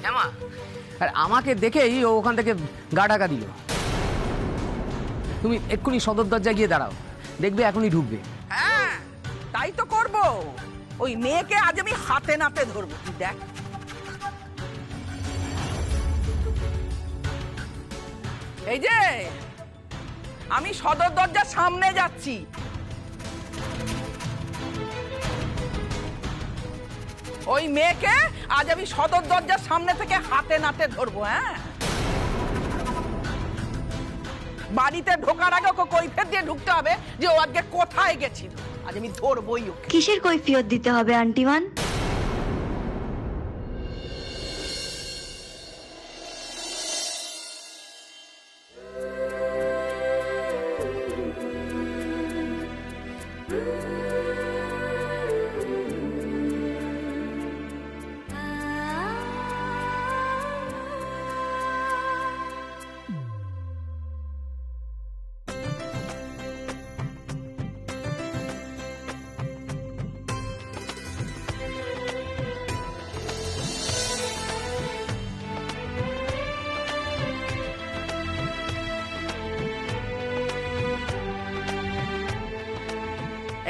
হ্যাঁ মা, আর আমাকে দেখেই ও ওখান থেকে গা ঢাকা দিল। তুমি এক্ষুনি সদর দরজায় গিয়ে দাঁড়াও, দেখবে এখনই ঢুকবে। হ্যাঁ তাই তো করব। ওই মেয়েকে আজ আমি হাতে নাতে ধরবো, তুই দেখ। এই যে আমি সদর দরজার সামনে যাচ্ছি। ওই মেয়েকে আজ আমি সদর দরজার সামনে থেকে হাতে নাতে ধরবো। হ্যাঁ, বাড়িতে ঢোকার আগে ওকে কৈফিয়ত দিয়ে ঢুকতে হবে যে ও আজকে কোথায় গেছিল। আজ আমি ধরবই ওকে। কিসের কৈফিয়ত দিতে হবে আন্টিমান?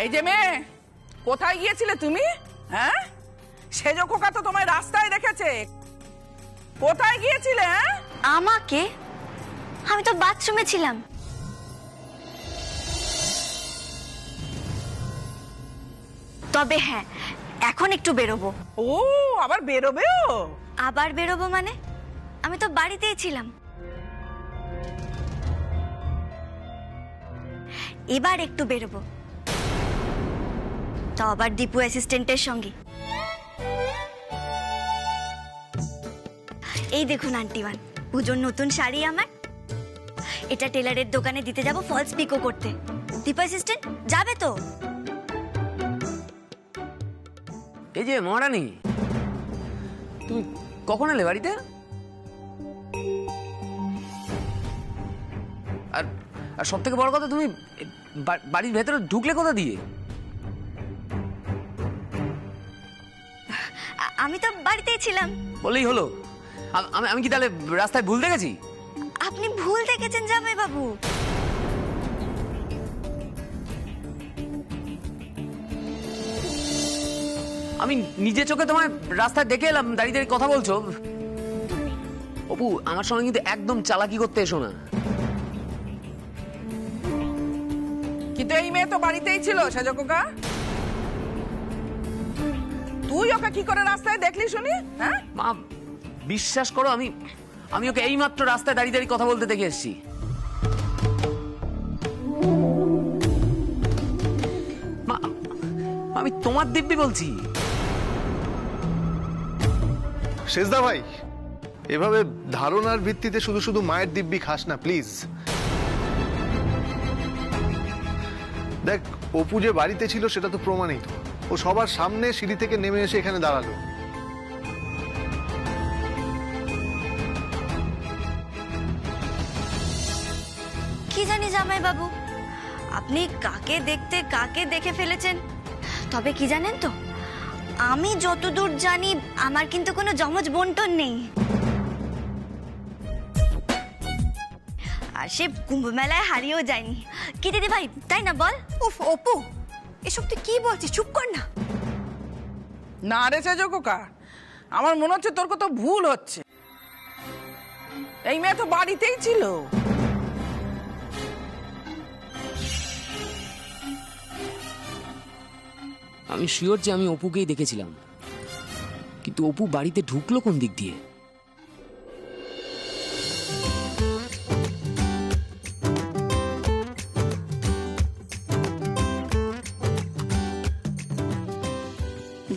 এই যে মেয়ে, কোথায় গিয়েছিলে তুমি? হ্যাঁ, সেজ খোকা তো তোমায় রাস্তায় দেখেছে। কোথায় গিয়েছিলে? হ্যাঁ, আমাকে? আমি তো বাথরুমে ছিলাম। তবে হ্যাঁ, এখন একটু বেরোবো। ও আবার বেরোবেও? আবার বেরোবো মানে? আমি তো বাড়িতেই ছিলাম। এবার একটু বেরোবো, তো আবার দীপু অ্যাসিস্ট্যান্টের সঙ্গে। এই দেখুন আন্টিমান, পুজোর নতুন শাড়ি আমার। এটা টেলারের দোকানে দিতে যাব ফলস পিকো করতে। দীপু অ্যাসিস্ট্যান্ট যাবে তো? এই যে মহারানী, তুমি কখন এলে বাড়িতে? আর আর সব থেকে বড় কথা, তুমি বাড়ির ভেতরে ঢুকলে কোথা দিয়ে? আমি তো বাড়িতেই ছিলাম। বললেই হলো। আমি কি তাহলে রাস্তায় ভুল দেখেছি? আপনি ভুল দেখেছেন জামাই বাবু। আমি নিজে চোখে তোমায় রাস্তায় দেখে এলাম, দাঁড়িয়ে দাঁড়িয়ে কথা বলছো। অপু, আমার সঙ্গে কিন্তু একদম চালাকি করতে এসো না। কিন্তু এই মেয়ে তো বাড়িতেই ছিল সেজ খোকা। তুই ওকে কি করে রাস্তায় দেখলি শুনি? হ্যাঁ মা, বিশ্বাস করো, আমি ওকে এইমাত্র রাস্তায় দাঁড়িয়ে দাঁড়িয়ে কথা বলতে দেখে এসেছি। মা, আমি তোমার দিব্যি বলছি। শেষদা ভাই, এভাবে ধারণার ভিত্তিতে শুধু শুধু মায়ের দিব্যি খাস না প্লিজ। দেখ, অপু যে বাড়িতে ছিল সেটা তো প্রমাণিত। ও সবার সামনে সিঁড়ি থেকে নেমে এসে এখানে দাঁড়ালো। কি জানি জামাই বাবু, আপনি কাকে দেখতে কাকে দেখে ফেলেছেন। তবে কি জানেন তো, আমি যতদূর জানি আমার কিন্তু কোনো যমজ বোনটোন নেই। আর সে কুম্ভ মেলায় হারিয়েও যায়নি। কি দিদি ভাই, তাই না বল? উফ অপু, এসব তুই কি বলছিস? চুপ কর না। না রে সেজ খোকা, আমার মনে হচ্ছে তোর কত ভুল হচ্ছে। এই মেয়ে তো বাড়িতেই ছিল। আমি শিওর যে আমি অপুকেই দেখেছিলাম, কিন্তু অপু বাড়িতে ঢুকলো কোন দিক দিয়ে?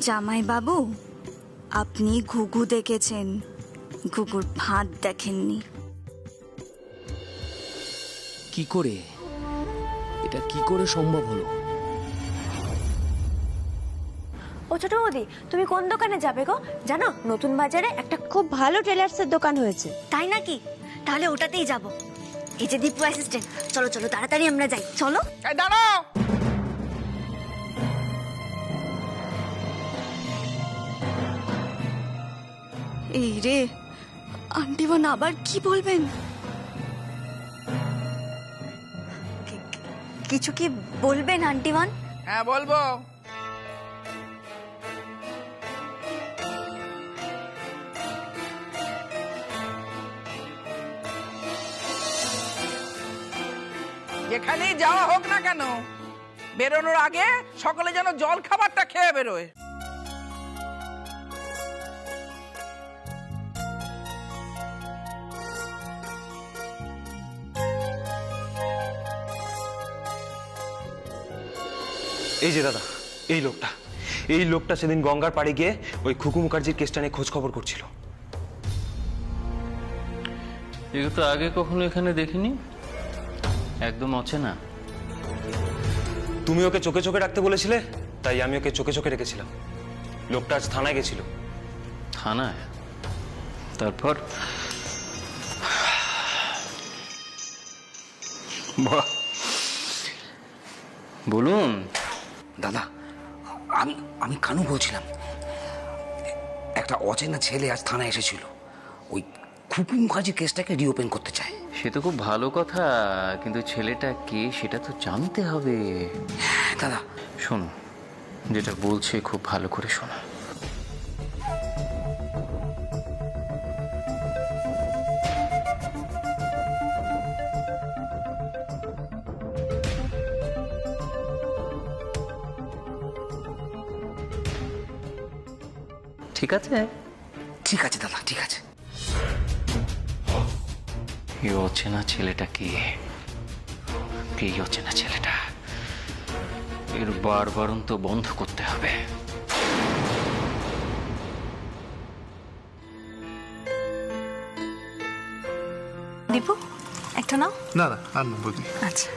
জামাই বাবু, আপনি ঘুঘু দেখেছেন, ঘুঘুর ভাত দেখেননি। কি করে এটা কি করে সম্ভব হলো? ও ছোট বৌদি, তুমি কোন দোকানে যাবে গো? জানো, নতুন বাজারে একটা খুব ভালো টেলার্সের দোকান হয়েছে। তাই নাকি? তাহলে ওটাতেই যাব। এই যে দীপু অ্যাসিস্ট্যান্ট, চলো চলো তাড়াতাড়ি আমরা যাই, চলো। এই দাঁড়াও, এই রে, আন্টি বোন আবার কি বলবেন? কিছু কি বলবেন আন্টি বোন? হ্যাঁ বলবো। যেখানেই যাওয়া হোক না কেন, বেরোনোর আগে সকলে যেন জল খাবারটা খেয়ে বেরোয়। এই যে দাদা, এই লোকটা সেদিন গঙ্গার পাড়ে গিয়ে ওই খুকু মুখার্জির কেসটা নিয়ে খোঁজ খবর করছিল। এগুলো তো আগে কখনো এখানে দেখিনি, একদম অচেনা। তুমি ওকে চোখে চোখে রাখতে বলেছিলে, তাই আমি ওকে চোখে চোখে রেখেছিলাম। লোকটা আজ থানায় গেছিল। থানায়? তারপর? বাহ, বলুন দাদা, আমি আমি কানু বলছিলাম। একটা অচেনা ছেলে আজ থানায় এসেছিল, ওই খুকু মুখার্জির কেসটাকে রিওপেন করতে চায়। সে তো খুব ভালো কথা, কিন্তু ছেলেটা কে সেটা তো জানতে হবে। হ্যাঁ দাদা। শোনো, যেটা বলছে খুব ভালো করে শোনো। ঠিক আছে? ঠিক আছে দাদা, ঠিক আছে। এই অচেনা ছেলেটা কে? এই অচেনা ছেলেটা, এর বারবারন্ত বন্ধ করতে হবে। দীপু, একটা নাও। না না, আর না বৌদি। আচ্ছা,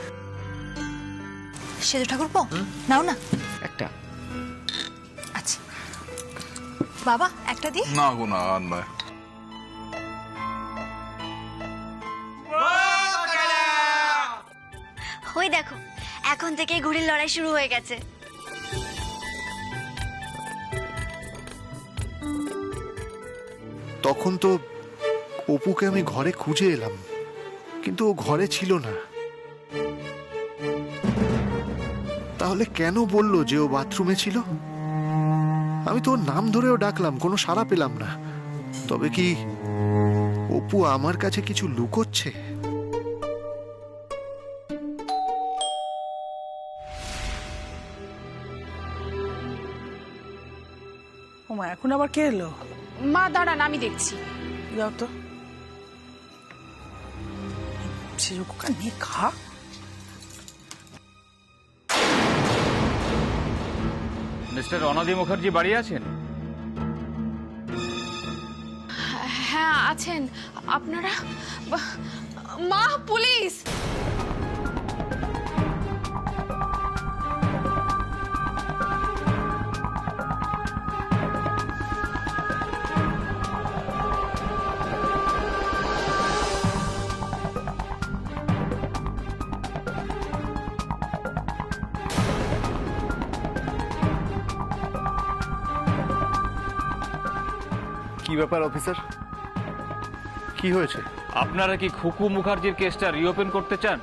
সেতু ঠাকুর নাও না একটা। আচ্ছা বাবা, একটা দি। না গো, না, আর নয়। ওই দেখো, এখন থেকে ঘুড়ির লড়াই শুরু হয়ে গেছে। তখন তো অপুকে আমি ঘরে খুঁজে এলাম, কিন্তু ও ঘরে ছিল না। তাহলে কেন বললো যে ও বাথরুমে ছিল? আমি তো ওর নাম ধরেও ডাকলাম, কোনো সাড়া পেলাম না। তবে কি অপু আমার কাছে কিছু লুকোচ্ছে? ওমা, এখন আবার কে এলো? মা দাঁড়ান, আমি দেখছি। যাও তো, সেরকম নিয়ে খা। মিস্টার অনাদি মুখার্জি বাড়ি আছেন? হ্যাঁ আছেন। আপনারা? মা, পুলিশ! কি ব্যাপার অফিসার, কি হয়েছে? আপনারা কি খুকু মুখার্জির কেসটা রিওপেন করতে চান?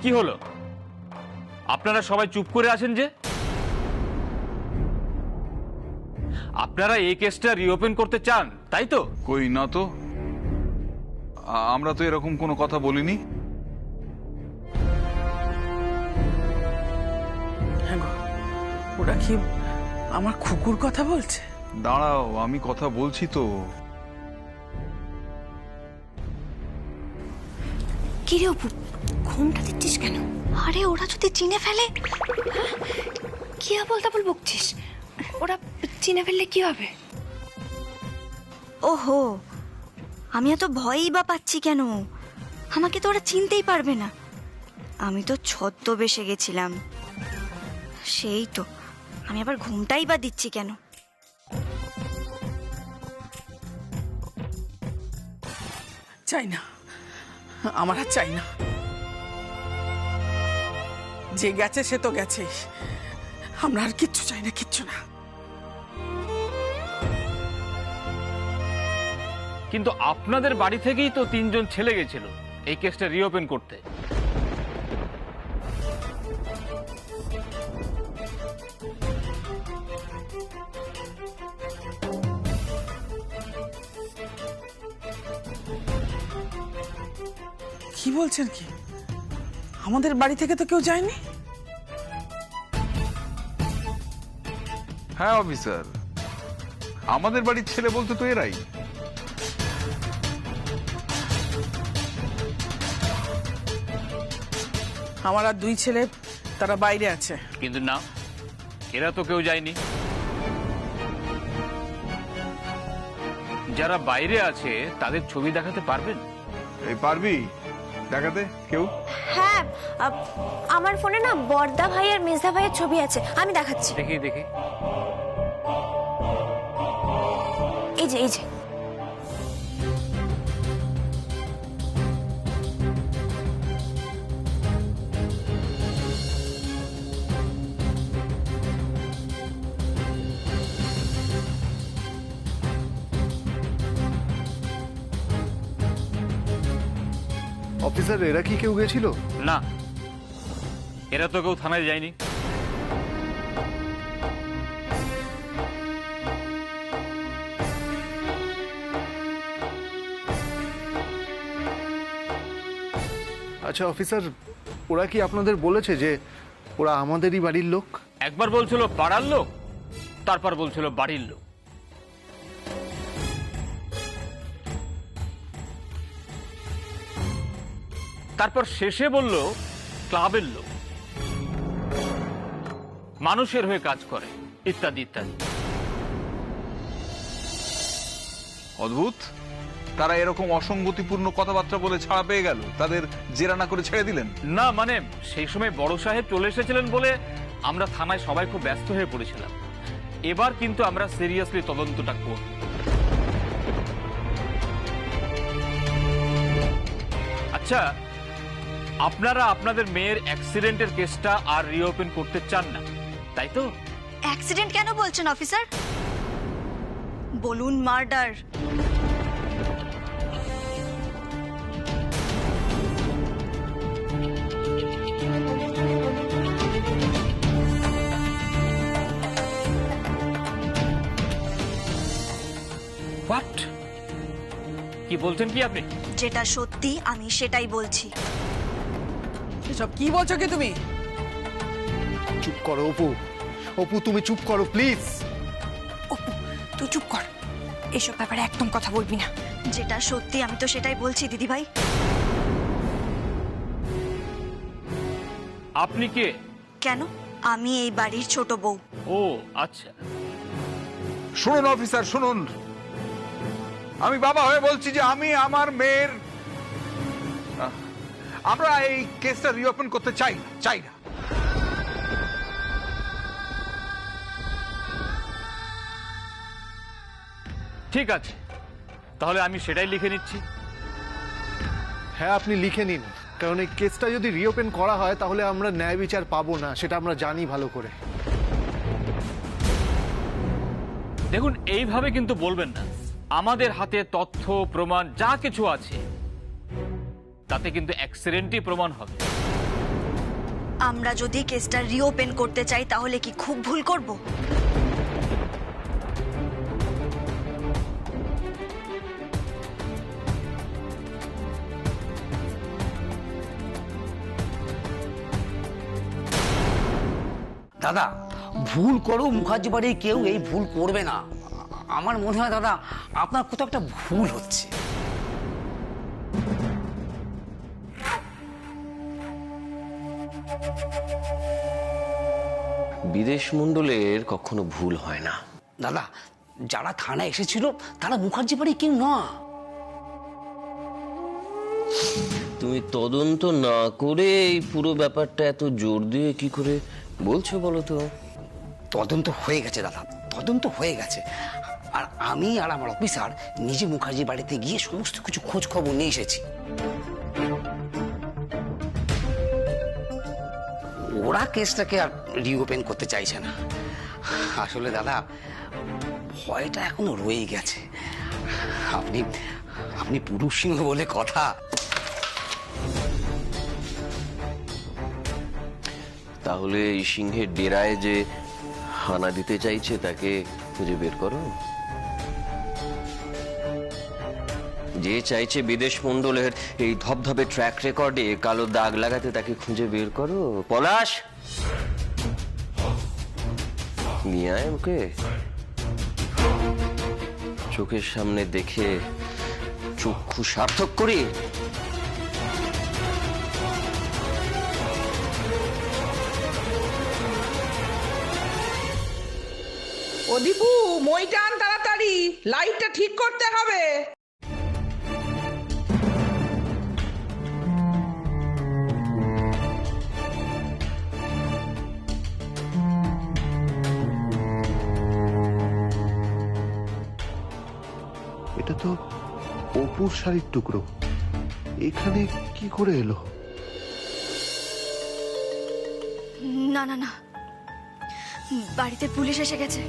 কি হলো, আপনারা সবাই চুপ করে আছেন যে? আপনারা এই কেসটা রিওপেন করতে চান, তাই তো? কই না তো, আমরা তো এরকম কোনো কথা বলিনি। হ্যাঁ গো, ওরা কি আমার খুকুর কথা বলছে? দাঁড়াও, আমি কথা বলছি তো। কি রে অপু, ঘুমটা দিচ্ছিস কেন? আরে ওরা যদি চিনে ফেলে? কি আবল তাবল বকছিস? ওরা চিনে ফেললে কি হবে? ওহো, আমি এত ভয়ই বা পাচ্ছি কেন? আমাকে তো ওরা চিনতেই পারবে না। আমি তো ছদ্মবেশে গেছিলাম। সেই তো, আমি আবার ঘুমটাই বা দিচ্ছি কেন? চাই না, আমার আর চাই না। যে গেছে সে তো গেছেই, আমরা আর কিচ্ছু চাই না, কিচ্ছু না। কিন্তু আপনাদের বাড়ি থেকেই তো 3 জন ছেলে গেছিল এই কেসটা রিওপেন করতে। কি বলছেন কি? আমাদের বাড়ি থেকে তো কেউ যায়নি? হ্যাঁ অফিসার, আমাদের বাড়ির ছেলে বলতে তো এরাই। আমার আর 2 ছেলে, তারা বাইরে আছে। কিন্তু না, এরা তো কেউ যায়নি। যারা বাইরে আছে তাদের ছবি দেখাতে পারবেন? এই পারবি দেখাতে কেউ? হ্যাঁ, আমার ফোনে না বর্দা ভাই আর মেজদা ভাইয়ের ছবি আছে, আমি দেখাচ্ছি। দেখি দেখি। এই যে এই যে। অফিসার, এরা কি কেউ গেছিল? না, এরা তো কেউ থানায় যায়নি। আচ্ছা অফিসার, ওরা কি আপনাদের বলেছে যে ওরা আমাদেরই বাড়ির লোক? একবার বলছিল পাড়ার লোক, তারপর বলছিল বাড়ির লোক। তারপর শেষে বলল ক্লাবের লোক, মানুষের হয়ে কাজ করে, ইত্যাদি ইত্যাদি। অদ্ভুত, তারা এরকম অসঙ্গতিপূর্ণ কথাবার্তা বলে ছাড়া পেয়ে গেল, তাদের জেরা না করে ছেড়ে দিলেন? না মানে সেই সময় বড় সাহেব চলে এসেছিলেন বলে আমরা থানায় সবাই খুব ব্যস্ত হয়ে পড়েছিলাম। এবার কিন্তু আমরা সিরিয়াসলি তদন্তটা করব। আচ্ছা, আপনারা আপনাদের মেয়ের অ্যাক্সিডেন্টের কেসটা আর রিওপেন করতে চান না, তাই তো? অ্যাক্সিডেন্ট কেন বলছেন অফিসার? বলুন মার্ডার। হোয়াট? কি বলছেন কি আপনি? যেটা সত্যি আমি সেটাই বলছি। এসব কি বলছো কি তুমি? চুপ করো অপু, অপু তুমি চুপ করো প্লিজ। অপু তুই চুপ কর, এসব ব্যাপারে একদম কথা বলবি না। যেটা সত্যি আমি তো সেটাই বলছি দিদি ভাই। আপনি কে? কেন? আমি এই বাড়ির ছোট বউ। ও আচ্ছা। শুনুন অফিসার, শুনুন, আমি বাবা হয়ে বলছি যে আমি আমার মেয়ের, আমরা এই কেসটা রিওপেন করতে চাই না। ঠিক আছে, তাহলে আমি সেটাই লিখে নিচ্ছি। হ্যাঁ আপনি লিখে নিন, কারণ এই কেসটা যদি রিওপেন করা হয় তাহলে আমরা ন্যায় বিচার পাবো না, সেটা আমরা জানি ভালো করে। দেখুন, এইভাবে কিন্তু বলবেন না। আমাদের হাতে তথ্য প্রমাণ যা কিছু আছে তাতে কিন্তু অ্যাক্সিডেন্টই প্রমাণ হবে। আমরা যদি কেসটা রিওপেন করতে চাই তাহলে কি খুব ভুল করব? দাদা, ভুল করো মুখার্জি বাড়ির কেউ এই ভুল করবে না। আমার মনে হয় দাদা আপনার কোথাও একটা ভুল হচ্ছে। বিদেশ মণ্ডলের কখনো ভুল হয় না। দাদা, যারা থানায় এসেছিল তারা মুখার্জি বাড়ি কেউ না। তুমি তদন্ত না করে এই পুরো ব্যাপারটা এত জোর দিয়ে কি করে বলছো বলো তো? তদন্ত হয়ে গেছে দাদা, তদন্ত হয়ে গেছে। আর আমি আর আমার অফিসার নিজে মুখার্জি বাড়িতে গিয়ে সমস্ত কিছু খোঁজ খবর নিয়ে এসেছি। ওরা কেসটাকে আর রিওপেন করতে চাইছে না। আসলে দাদা, ভয়টা এখনো রয়েই গেছে। আপনি আপনি পুরুষ সিংহ বলে কথা। তাহলে এই সিংহের ডেরায় যে হানা দিতে চাইছে তাকে খুঁজে বের করো। যে চাইছে বিদেশ মন্ডলের এই ধবধবে ট্র্যাক রেকর্ডে কালো দাগ লাগাতে তাকে খুঁজে বের করো। পলাশ, নিয়ে আয় ওকে। চোখের সামনে দেখে চক্ষু সার্থক করি। ও দীপু, মইটা আন তাড়াতাড়ি, লাইটটা ঠিক করতে হবে। এটা তো অপুর শাড়ির টুকরো, এখানে কি করে এলো? না না না, বাড়িতে পুলিশ এসে গেছে।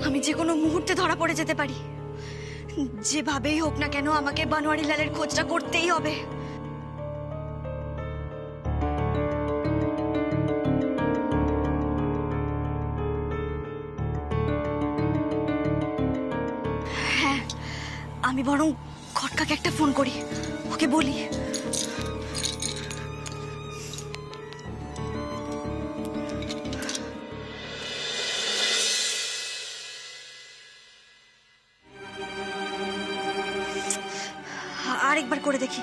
আমি যে কোনো মুহূর্তে ধরা পড়ে যেতে পারি। যেভাবেই হোক না কেন আমাকে বানোয়ারি লালের খোঁজটা করতেই হবে। হ্যাঁ, আমি বরং খটকাকে একটা ফোন করি, ওকে বলি। আরেকবার করে দেখি।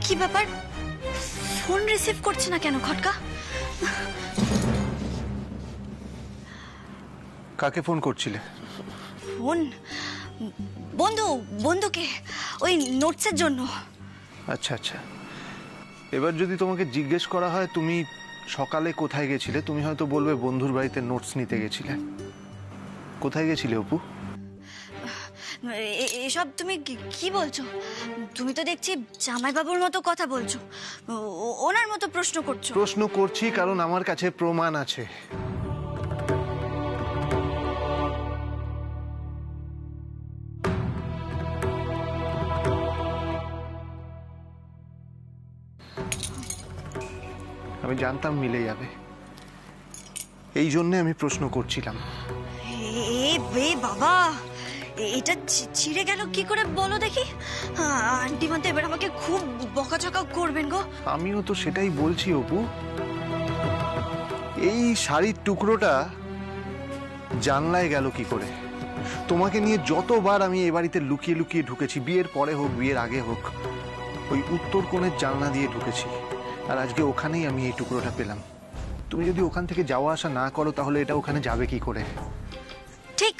কি ব্যাপার, ফোন রিসিভ করছে না কেন খটকা? কাকে ফোন করছিলে? ফোন বন্ধুকে, ওই নোটসের জন্য। আচ্ছা আচ্ছা, এবার যদি তোমাকে জিজ্ঞেস করা হয় তুমি সকালে কোথায় গেছিলে, তুমি হয়তো বলবে বন্ধুর বাড়িতে নোটস নিতে গেছিলে। কোথায় গেছিলে অপু? এসব তুমি কি বলছো? তুমি তো দেখছি জামাইবাবুর মতো কথা বলছো, ওনার মতো প্রশ্ন করছো। প্রশ্ন করছি কারণ আমার কাছে প্রমাণ আছে। আমি জানতাম মিলে যাবে, এই জন্য আমি প্রশ্ন করছিলাম। বাবা, এটা ছিঁড়ে গেল কি করে বলো দেখি? আন্টি মানতে এবার আমাকে খুব বকাঝকা করবেন গো। আমিও তো সেটাই বলছি অপু, এই শাড়ির টুকরোটা জানলায় গেল কি করে? তোমাকে নিয়ে যতবার আমি এ বাড়িতে লুকিয়ে লুকিয়ে ঢুকেছি, বিয়ের পরে হোক বিয়ের আগে হোক, ওই উত্তর কোণের জানলা দিয়ে ঢুকেছি, আর আজকে ওখানেই আমি এই টুকরোটা পেলাম। তুমি যদি ওখান থেকে যাওয়া আসা না করো তাহলে এটা ওখানে যাবে কি করে? ঠিক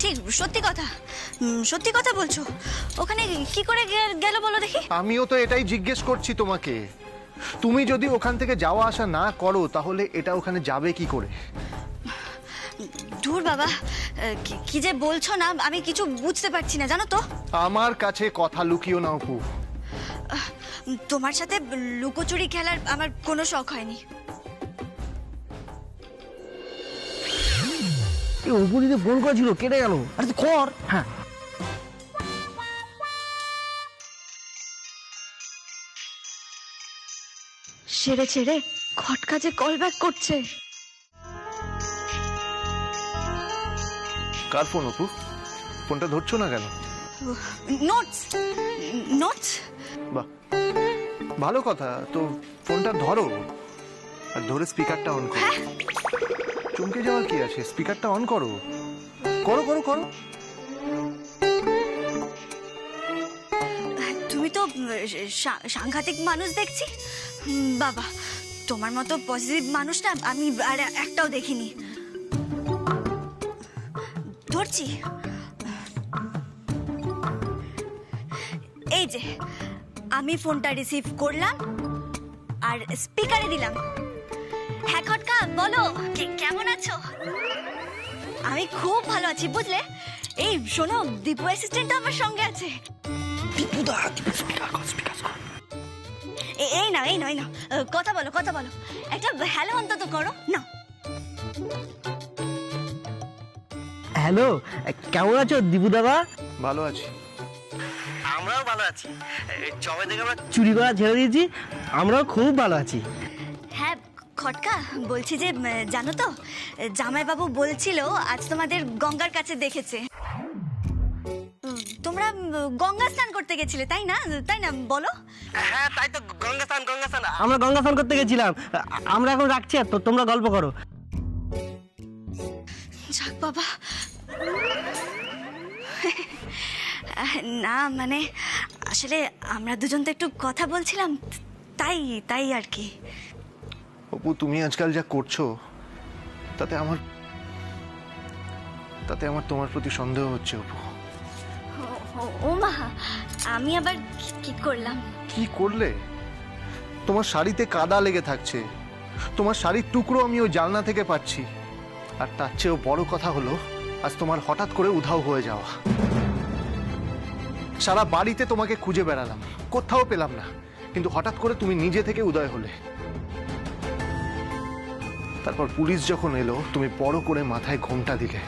ঠিক, সত্যি কথা বলছো। ওখানে কি করে গেল বলো দেখি? আমিও তো এটাই জিজ্ঞেস করছি তোমাকে। তুমি যদি ওখান থেকে যাওয়া আসা না করো তাহলে এটা ওখানে যাবে কি করে? দূর বাবা, কি যে বলছো না, আমি কিছু বুঝতে পারছি না জানো তো। আমার কাছে কথা লুকিও না অপু। তোমার সাথে লুকোচুরি খেলার আমার কোনো শখ হয়নি। অপু দিদি ফোন করেছিল, কেটে গেল। আরে তুই কর। হ্যাঁ, ছেড়ে খটকা যে কল ব্যাক করছে। কার ফোন অপু? ফোনটা ধরছো না কেন? নোটস। বাহ, ভালো কথা তো, ফোনটা ধরো আর ধরে স্পিকারটা অন করো। চমকে যাওয়ার কি আছে, স্পিকারটা অন করো। করো করো করো। তুমি তো সাংঘাতিক মানুষ দেখছি বাবা। তোমার মতো পজিটিভ মানুষ না আমি আর একটাও দেখিনি। ধরছি, এই যে আমি ফোনটা রিসিভ করলাম আর স্পিকারে দিলাম। হ্যাঁ খটকা, বলো কেমন আছো? আমি খুব ভালো আছি বুঝলে। এই শোনো, দীপু অ্যাসিস্ট্যান্ট আমার সঙ্গে আছে। এই না কথা বলো একটা হ্যালো অন্তত করো না। হ্যালো, কেমন আছো দীপু দাদা? ভালো আছি। আমরাও ভালো আছি। জবে থেকে আমরা চুরি করা ছেড়ে দিয়েছি, আমরাও খুব ভালো আছি। হ্যাঁ খটকা, বলছি যে জানো তো, জামাইবাবু বলছিল আজ তোমাদের গঙ্গার কাছে দেখেছে। তোমরা গঙ্গা স্নান করতে গেছিলে তাই না বলো? হ্যাঁ তাই তো, গঙ্গা স্নান আমরা গঙ্গা স্নান করতে গেছিলাম। আমরা এখন রাখছি, আর তো তোমরা গল্প করো। যাক বাবা। না মানে আসলে আমরা দুজন তো একটু কথা বলছিলাম, তাই আর কি। অপু, তুমি আজকাল যা করছো তাতে আমার তোমার প্রতি সন্দেহ হচ্ছে অপু। ও মা, আমি আবার কি করলাম? কি করলে? তোমার শাড়িতে কাদা লেগে থাকছে, তোমার শাড়ির টুকরো আমি ওই জানলা থেকে পাচ্ছি, আর তার চেয়েও বড় কথা হলো আজ তোমার হঠাৎ করে উধাও হয়ে যাওয়া। সারা বাড়িতে তোমাকে খুঁজে বেড়ালাম, কোথাও পেলাম না, কিন্তু হঠাৎ করে তুমি নিজে থেকে উদয় হলে। তারপর পুলিশ যখন এলো তুমি বড় করে মাথায় ঘোমটা দিলে।